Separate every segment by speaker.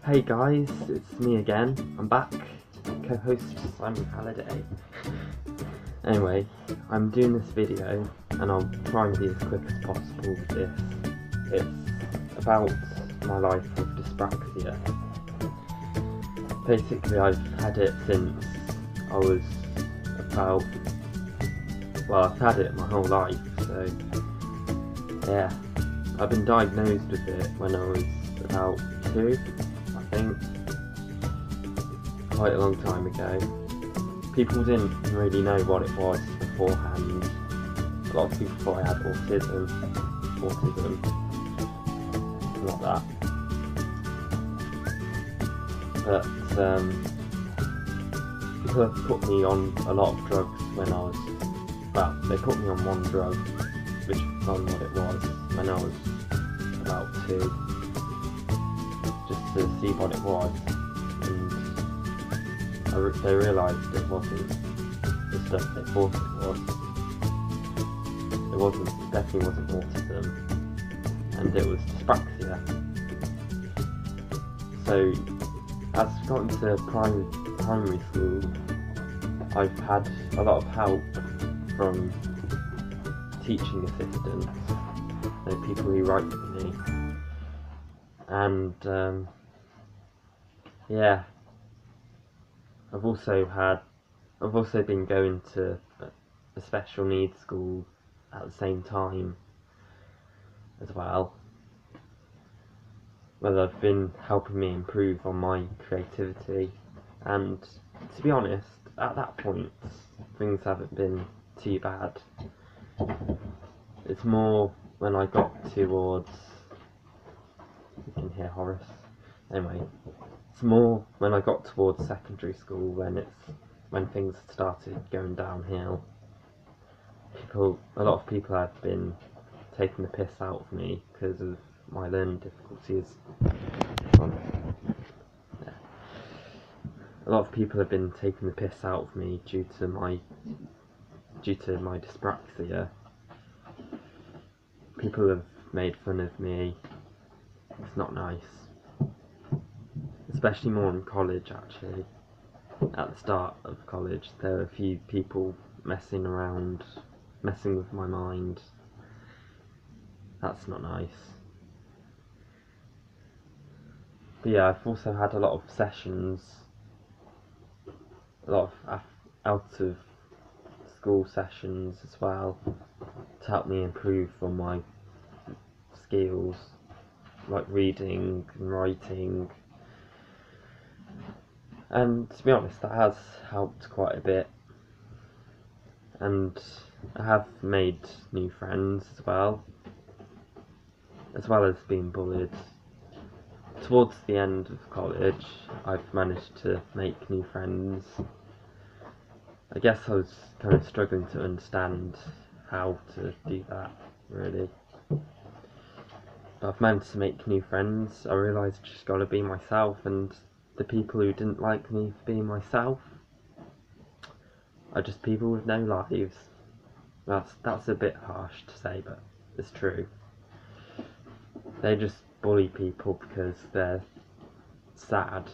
Speaker 1: Hey guys, it's me again. I'm back, co-host Simon Halliday. Anyway, I'm doing this video and I'll try and be as quick as possible with this. It's about my life with dyspraxia. Basically, I've had it since I was about, I've had it my whole life, so yeah. I've been diagnosed with it when I was about 2, I think, quite a long time ago. People didn't really know what it was beforehand. A lot of people thought I had autism, not that. But people have put me on a lot of drugs when I was, they put me on one drug, which was what it was, when I was about 2, just to see what it was, and they realised it wasn't the stuff they thought it was. It definitely wasn't autism, and it was dyspraxia. So, as I've gotten to primary school, I've had a lot of help from teaching assistants, people who write for me, and yeah, I've also been going to a special needs school at the same time as well, where they've been helping me improve on my creativity, and to be honest, at that point things haven't been too bad. It's more when I got towards, you can hear Horace, anyway, it's more when I got towards secondary school when things started going downhill. A lot of people have been taking the piss out of me because of my learning difficulties. A lot of people have been taking the piss out of me due to my dyspraxia. People have made fun of me. It's not nice. Especially more in college, actually. At the start of college, there were a few people messing with my mind. That's not nice. But yeah, I've also had a lot of sessions, a lot of out of school sessions as well, to help me improve on my skills, like reading and writing. And to be honest, that has helped quite a bit, and I have made new friends as well as being bullied. Towards the end of college, I've managed to make new friends. I guess I was kind of struggling to understand how to do that, really. But I've managed to make new friends. I realised I just gotta be myself, and the people who didn't like me for being myself are just people with no lives. That's a bit harsh to say, but it's true. They just bully people because they're sad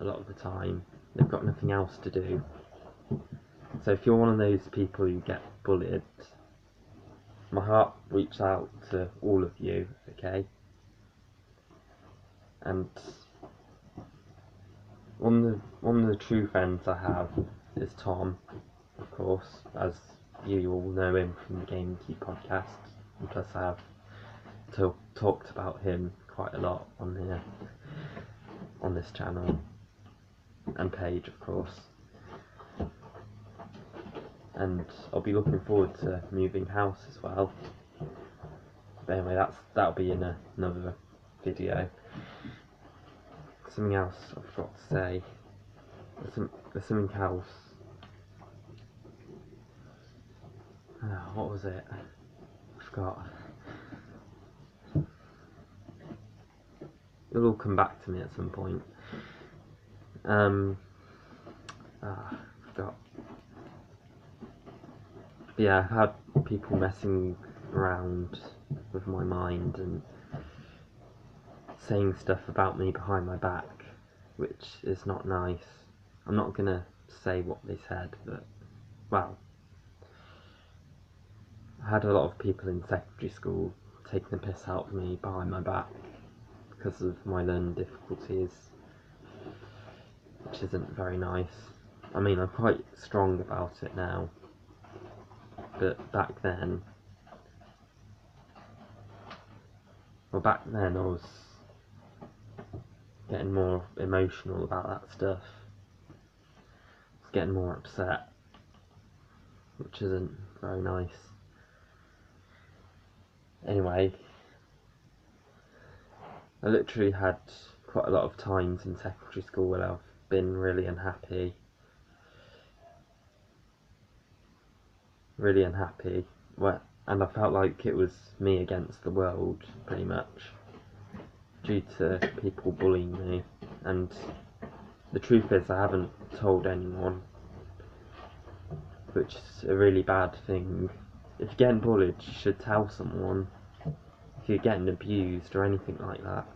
Speaker 1: a lot of the time. They've got nothing else to do. So if you're one of those people who get bullied, my heart reaches out to all of you, okay? And one of the true friends I have is Tom, of course, as you all know him from the Game Key podcast, and plus I have talked about him quite a lot on here, on this channel and page, of course. And I'll be looking forward to moving house as well. But anyway, that'll be in another video. Something else I forgot to say. There's something else. What was it? I forgot. It'll all come back to me at some point. I forgot. But yeah, I've had people messing around with my mind and saying stuff about me behind my back, which is not nice. I'm not gonna say what they said, but, well, I had a lot of people in secondary school taking the piss out of me behind my back because of my learning difficulties, which isn't very nice. I mean, I'm quite strong about it now, but back then I was getting more emotional about that stuff. I was getting more upset, which isn't very nice. Anyway, I literally had quite a lot of times in secondary school where I've been really unhappy, and I felt like it was me against the world, pretty much, due to people bullying me. And the truth is, I haven't told anyone, which is a really bad thing. If you're getting bullied, you should tell someone. If you're getting abused or anything like that,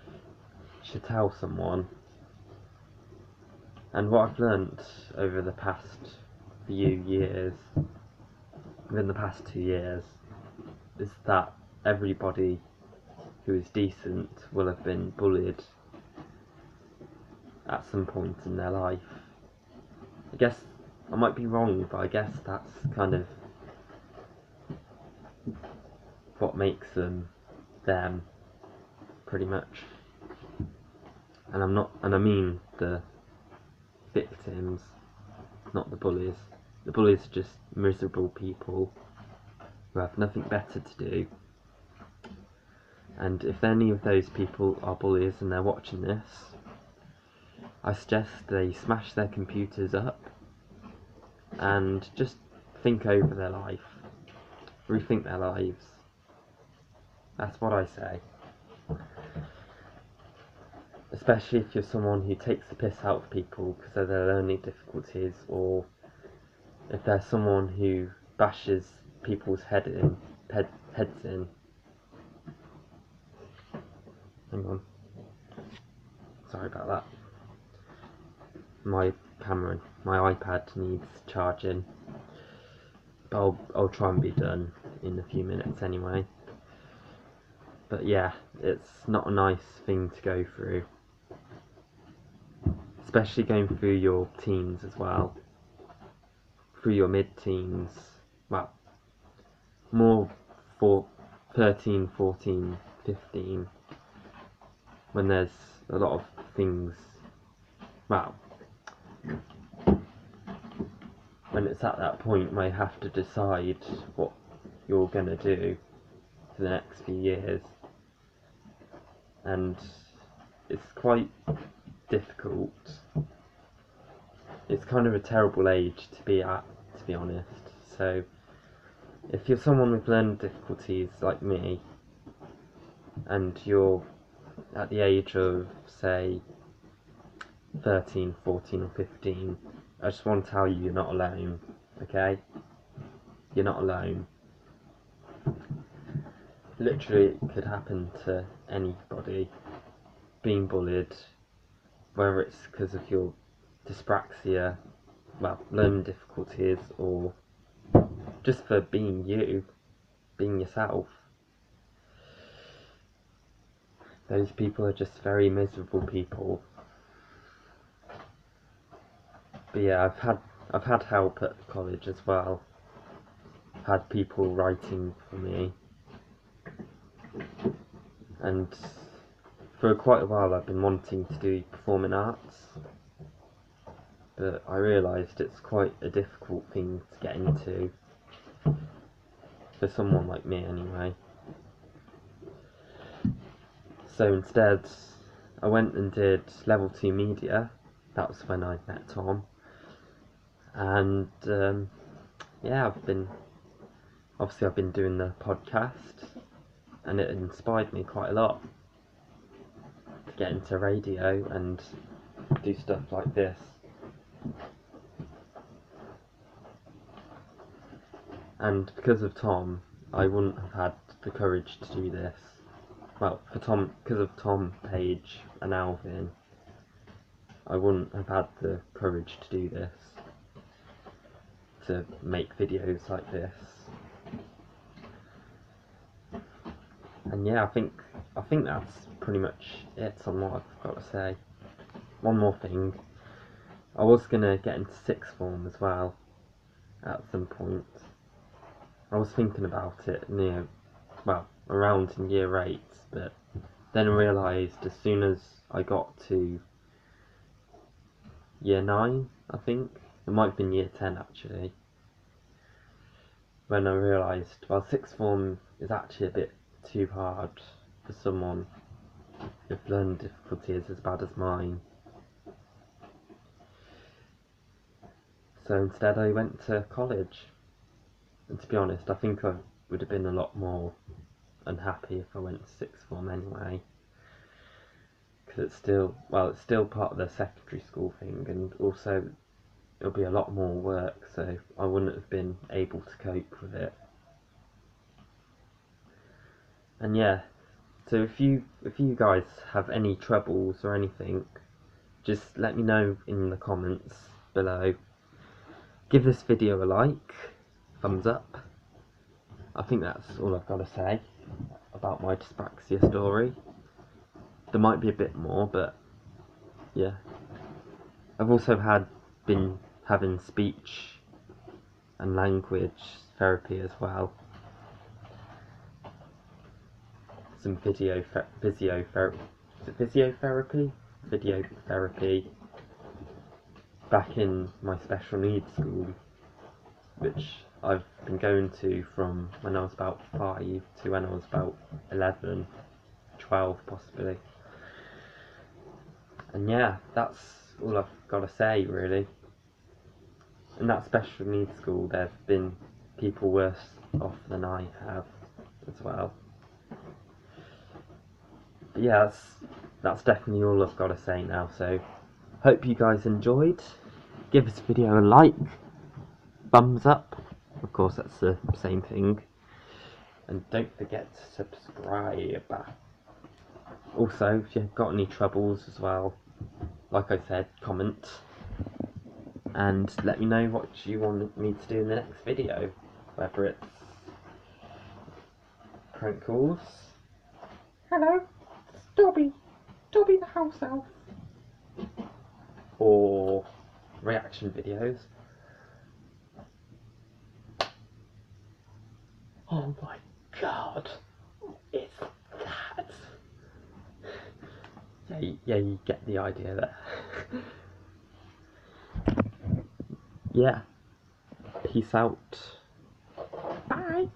Speaker 1: you should tell someone. And what I've learnt over the past few years, within the past 2 years, is that everybody who is decent will have been bullied at some point in their life. I guess I might be wrong, but I guess that's kind of what makes them, pretty much. And I mean the victims, not the bullies. The bullies are just miserable people who have nothing better to do. And if any of those people are bullies and they're watching this, I suggest they smash their computers up and just think over their life, rethink their lives. That's what I say. Especially if you're someone who takes the piss out of people because of their learning difficulties, or if they're someone who bashes people's heads in. Hang on. Sorry about that. My iPad needs charging, but I'll try and be done in a few minutes anyway. But yeah, it's not a nice thing to go through, especially going through your teens as well, through your mid-teens, well, more for 13, 14, 15, when there's a lot of things, well, when it's at that point where you have to decide what you're going to do for the next few years, and it's quite difficult. It's kind of a terrible age to be at, to be honest. So if you're someone with learning difficulties like me, and you're at the age of, say, 13, 14 or 15, I just want to tell you, you're not alone, okay? You're not alone. Literally, it could happen to anybody being bullied, whether it's because of your dispraxia, well, learning difficulties, or just for being you, being yourself. Those people are just very miserable people. But yeah, I've had help at college as well. I've had people writing for me, and for quite a while I've been wanting to do performing arts, but I realised it's quite a difficult thing to get into, for someone like me anyway. So instead, I went and did level 2 media. That was when I met Tom, and yeah, I've been doing the podcast, and it inspired me quite a lot to get into radio and do stuff like this. And because of Tom, I wouldn't have had the courage to do this. well, for Tom, because of Tom, Paige and Alvin, I wouldn't have had the courage to do this, to make videos like this. And yeah, I think that's pretty much it on what I've got to say. One more thing, I was gonna get into sixth form as well at some point. I was thinking about it near, well, around in year 8, but then I realised as soon as I got to year 9, I think, it might have been year 10 actually, when I realised, well, sixth form is actually a bit too hard for someone with learning difficulties as bad as mine. So instead I went to college, and to be honest, I think I would have been a lot more unhappy if I went to sixth form anyway, because it's still part of the secondary school thing, and also it'll be a lot more work, so I wouldn't have been able to cope with it. And yeah, so if you guys have any troubles or anything, just let me know in the comments below. Give this video a like, thumbs up. I think that's all I've got to say about my dyspraxia story. There might be a bit more, but yeah. I've also been having speech and language therapy as well. Some video therapy back in my special needs school, which I've been going to from when I was about 5 to when I was about 11, 12 possibly. And yeah, that's all I've got to say really. In that special needs school there have been people worse off than I have as well. But yeah, that's definitely all I've got to say now, so hope you guys enjoyed. Give this video a like, thumbs up, of course that's the same thing, and don't forget to subscribe. Also, if you've got any troubles as well, like I said, comment and let me know what you want me to do in the next video, whether it's prank calls, hello, it's Dobby the house elf, or reaction videos. Oh my god, it's that. Yeah, you get the idea there. Yeah, peace out. Bye.